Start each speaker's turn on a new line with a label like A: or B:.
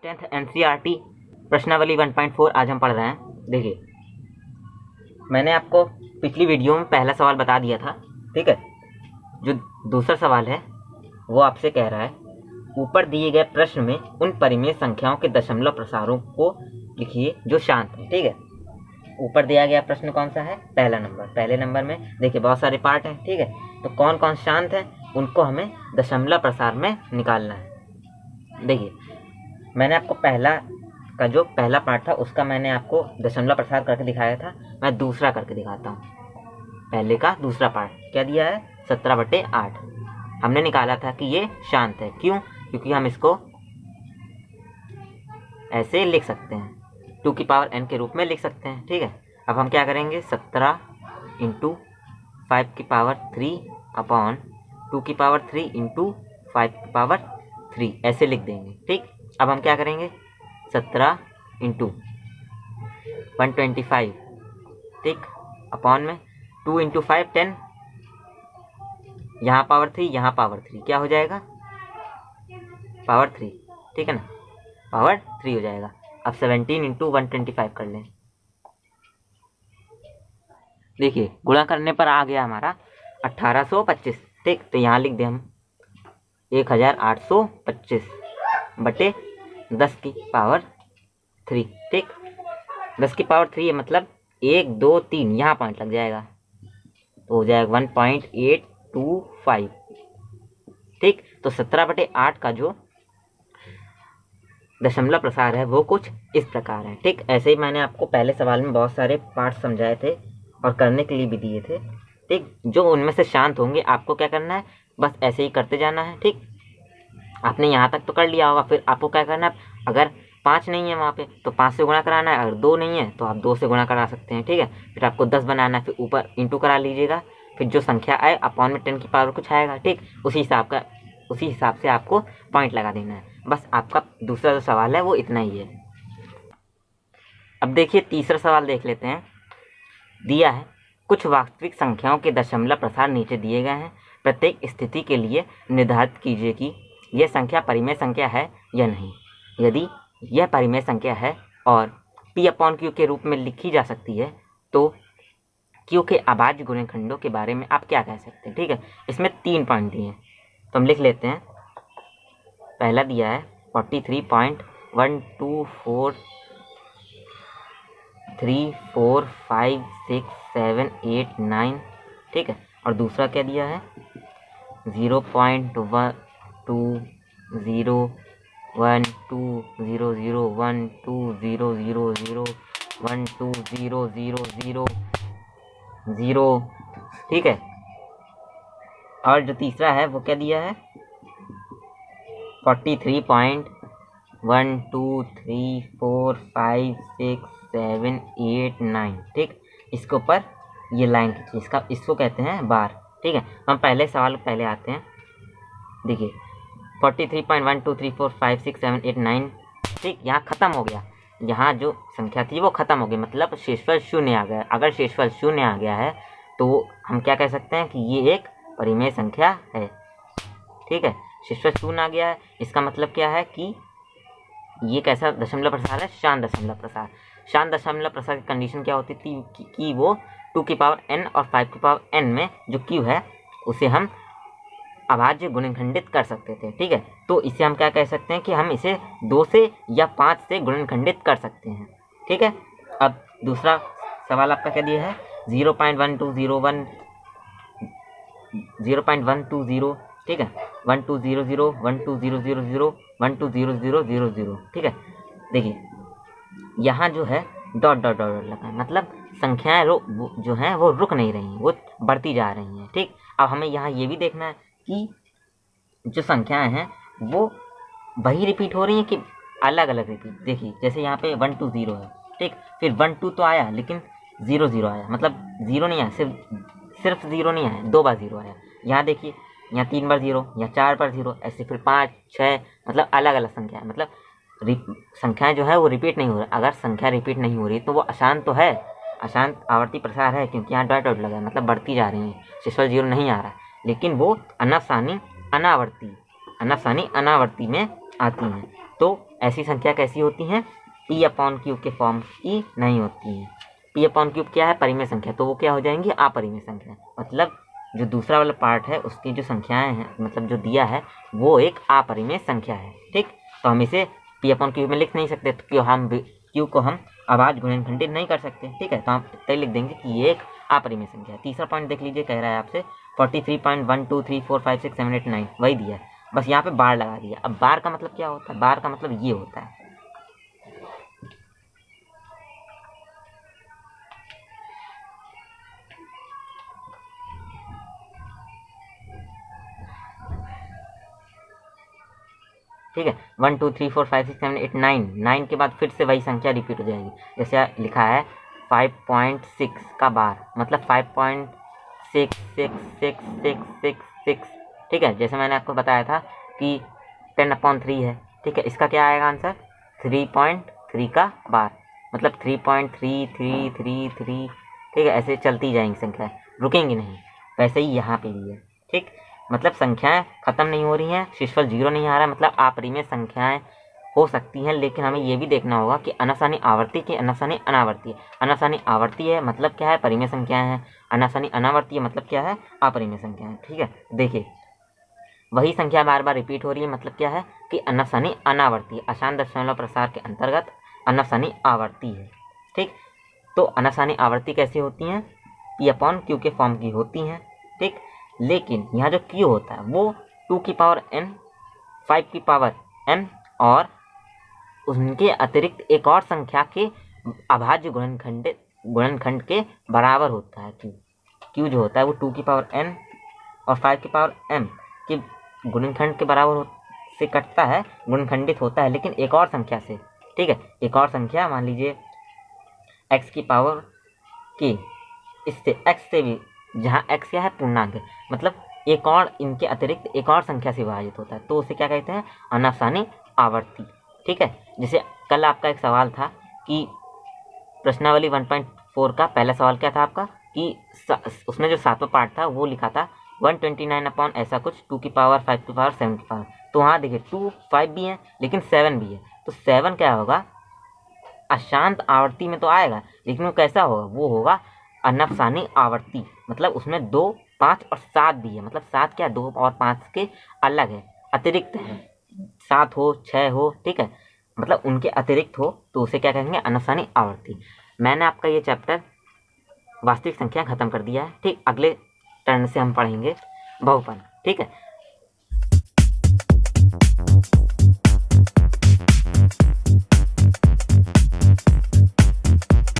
A: 10th NCERT प्रश्नावली 1.4 आज हम पढ़ रहे हैं। देखिए, मैंने आपको पिछली वीडियो में पहला सवाल बता दिया था, ठीक है। जो दूसरा सवाल है वो आपसे कह रहा है, ऊपर दिए गए प्रश्न में उन परिमेय संख्याओं के दशमलव प्रसारों को लिखिए जो शांत है, ठीक है। ऊपर दिया गया प्रश्न कौन सा है? पहला नंबर। पहले नंबर में देखिए बहुत सारे पार्ट हैं, ठीक है। तो कौन कौन शांत है उनको हमें दशमलव प्रसार में निकालना है। देखिए, मैंने आपको जो पहला पार्ट था उसका मैंने आपको दशमलव प्रसार करके दिखाया था। मैं दूसरा करके दिखाता हूँ। पहले का दूसरा पार्ट क्या दिया है? 17/8 हमने निकाला था कि ये शांत है। क्यों? क्योंकि हम इसको ऐसे लिख सकते हैं, 2 की पावर n के रूप में लिख सकते हैं, ठीक है। अब हम क्या करेंगे? 17 × 5 की पावर 3 अपॉन 2 की पावर 3 × 5 की पावर 3 ऐसे लिख देंगे, ठीक। अब हम क्या करेंगे? 17 × 125, ठीक, अपॉन में 2 × 5 10, यहाँ पावर 3 यहाँ पावर 3 क्या हो जाएगा? पावर 3, ठीक है ना, पावर 3 हो जाएगा। अब 17 × 125 कर लें। देखिए, गुणा करने पर आ गया हमारा 1825, ठीक। तो यहाँ लिख दें हम 1825 बटे 10 की पावर 3, ठीक। 10 की पावर 3 है, मतलब 1 2 3 यहाँ पॉइंट लग जाएगा तो हो जाएगा 1.825, ठीक। तो 17/8 का जो दशमलव प्रसार है वो कुछ इस प्रकार है, ठीक। ऐसे ही मैंने आपको पहले सवाल में बहुत सारे पार्ट समझाए थे और करने के लिए भी दिए थे, ठीक। जो उनमें से शांत होंगे आपको क्या करना है? बस ऐसे ही करते जाना है, ठीक। आपने यहाँ तक तो कर लिया होगा। फिर आपको क्या करना है? अगर 5 नहीं है वहाँ पे तो 5 से गुणा कराना है। अगर 2 नहीं है तो आप 2 से गुणा करा सकते हैं, ठीक है। फिर आपको 10 बनाना है, फिर ऊपर इंटू करा लीजिएगा। फिर जो संख्या आए अपॉन में 10 की पावर कुछ आएगा, ठीक। उसी हिसाब से आपको पॉइंट लगा देना है। बस आपका दूसरा जो सवाल है वो इतना ही है। अब देखिए तीसरा सवाल देख लेते हैं। दिया है, कुछ वास्तविक संख्याओं के दशमलव प्रसार नीचे दिए गए हैं। प्रत्येक स्थिति के लिए निर्धारित कीजिए कि यह संख्या परिमेय संख्या है या नहीं। यदि यह परिमेय संख्या है और P/Q के रूप में लिखी जा सकती है तो Q के अभाज्य गुणनखंडों के बारे में आप क्या कह सकते हैं, ठीक है। इसमें 3 पॉइंट दिए हैं तो हम लिख लेते हैं। पहला दिया है 43.124356789, ठीक है। और दूसरा क्या दिया है? 0.201200120000120000, ठीक है। और जो तीसरा है वो क्या दिया है? 43.123456789, ठीक। इसके ऊपर ये लाइन खींचिए, इसको कहते हैं बार, ठीक है। हम पहले सवाल पहले आते हैं। देखिए 43.123456789, ठीक। यहाँ खत्म हो गया, यहाँ जो संख्या थी वो खत्म हो गई, मतलब शेषफल 0 आ गया। अगर शेषफल 0 आ गया है तो हम क्या कह सकते हैं कि ये एक परिमेय संख्या है, ठीक है। शेषफल 0 आ गया है, इसका मतलब क्या है कि ये कैसा दशमलव प्रसार है? शांत दशमलव प्रसार। शांत दशमलव प्रसार की कंडीशन क्या होती थी कि वो 2 की पावर n और 5 की पावर n में जो q है उसे हम अभाज्य गुणनखंडित कर सकते थे, ठीक है। तो इसे हम क्या कह सकते हैं कि हम इसे 2 से या 5 से गुणनखंडित कर सकते हैं, ठीक है। अब दूसरा सवाल आपका क्या दिया है? 0.1201 0.120, ठीक है, 1200 12000 120000, ठीक है। देखिए यहाँ जो है डॉट डॉट डॉट लगा है, मतलब संख्याएं जो हैं वो रुक नहीं रही हैं, वो बढ़ती जा रही हैं, ठीक। अब हमें यहाँ ये भी देखना है कि जो संख्याएं हैं वो वही रिपीट हो रही हैं कि अलग अलग रिपीट। देखिए जैसे यहाँ पे 120 है, ठीक। फिर 12 तो आया लेकिन 00 आया, मतलब 0 नहीं आया, सिर्फ 0 नहीं आया, 2 बार 0 आया। यहाँ देखिए, यहाँ 3 बार 0, या 4 बार 0, ऐसे फिर 5 6, मतलब अलग अलग संख्या है। मतलब संख्याएं जो है वो रिपीट नहीं हो रही। अगर संख्या रिपीट नहीं हो रही तो वो अशांत तो है, अशांत आवर्ती प्रसार है, क्योंकि यहाँ डॉट डॉट लगा है, मतलब बढ़ती जा रही है। शेषफल 0 नहीं आ रहा है, लेकिन वो अनवसानी अनावर्ती में आती हैं। तो ऐसी संख्या कैसी होती हैं, पी अपॉन क्यू के फॉर्म की नहीं होती हैं। पी अपॉन क्यूब क्या है, परिमेय संख्या, तो वो क्या हो जाएंगी, अपरिमेय संख्या। मतलब जो दूसरा वाला पार्ट है उसकी जो संख्याएं हैं, मतलब जो दिया है वो एक अपरिमेय संख्या है। ठीक, तो हम इसे पी अपॉन क्यू में लिख नहीं सकते, तो क्यू को हम अभाज्य गुणनखंडित नहीं कर सकते। ठीक है, तो हम तय लिख देंगे कि ये एक अपरिमेय संख्या है। तीसरा पॉइंट देख लीजिए, कह रहा है आपसे 43.123456789 वही दिया है, बस यहाँ पे बार लगा दिया। अब बार का मतलब क्या होता है, बार का मतलब ये होता है, ठीक है। 1 2 3 4 5 6 7 8 9, 9 के बाद फिर से वही संख्या रिपीट हो जाएगी। जैसे लिखा है 5.6 का बार, मतलब 5.6666666। ठीक है, जैसे मैंने आपको बताया था कि 10/3 है। ठीक है, इसका क्या आएगा आंसर, 3.3 का बार, मतलब 3.3333। ठीक है, ऐसे चलती जाएंगी संख्याएं, रुकेंगी नहीं। वैसे ही यहाँ पे भी है। ठीक, मतलब संख्याएं खत्म नहीं हो रही हैं, शेषफल 0 नहीं आ रहा है, मतलब अपरिमेय संख्याएं हो सकती हैं, लेकिन हमें ये भी देखना होगा कि अनासानी आवर्ती की अनासानी अनावर्ती है। अनासानी आवर्ती है मतलब क्या है, परिमेय संख्याएं हैं। अनासानी अनावर्ती है मतलब क्या है, अपरिमेय संख्याएं। ठीक है, देखिए वही संख्या बार बार रिपीट हो रही है, मतलब क्या है कि अनासानी अनावर्ती है। अशांत दशमलव प्रसार के अंतर्गत अनासानी आवर्ती है। ठीक, तो अनासानी आवर्ती कैसी होती हैं, पी अपॉन क्यू के फॉर्म की होती हैं। ठीक, लेकिन यहाँ जो क्यू होता है वो 2 की पावर n, 5 की पावर m और उनके अतिरिक्त एक और संख्या के अभाज्य गुणनखंड के बराबर होता है। क्यू जो होता है वो 2 की पावर n और 5 की पावर m के गुणनखंड के बराबर से कटता है, गुणनखंडित होता है, लेकिन एक और संख्या से। ठीक है, एक और संख्या मान लीजिए x की पावर की, इससे x से भी, जहाँ x क्या है, पूर्णांक है, मतलब एक और इनके अतिरिक्त एक और संख्या से विभाजित होता है, तो उसे क्या कहते हैं, अनासानी आवर्ती। ठीक है, जैसे कल आपका एक सवाल था कि प्रश्नावली 1.4 का पहला सवाल क्या था आपका, कि उसमें जो 7वां पार्ट था वो लिखा था 129 अपॉन ऐसा कुछ 2 की पावर 5 की पावर 7 की पावर। तो वहाँ देखिए 2 5 भी है लेकिन 7 भी है, तो 7 क्या होगा, अशांत आवर्ती में तो आएगा, लेकिन वो कैसा होगा, वो होगा अनफसानी आवर्ती, मतलब उसमें 2 5 और 7 भी है, मतलब 7 क्या 2 और 5 के अलग है, अतिरिक्त है, 7 हो 6 हो। ठीक है, मतलब उनके अतिरिक्त हो, तो उसे क्या कहेंगे, अनफसानी आवर्ती। मैंने आपका ये चैप्टर वास्तविक संख्या खत्म कर दिया है। ठीक, अगले टर्न से हम पढ़ेंगे बहुपद। ठीक है,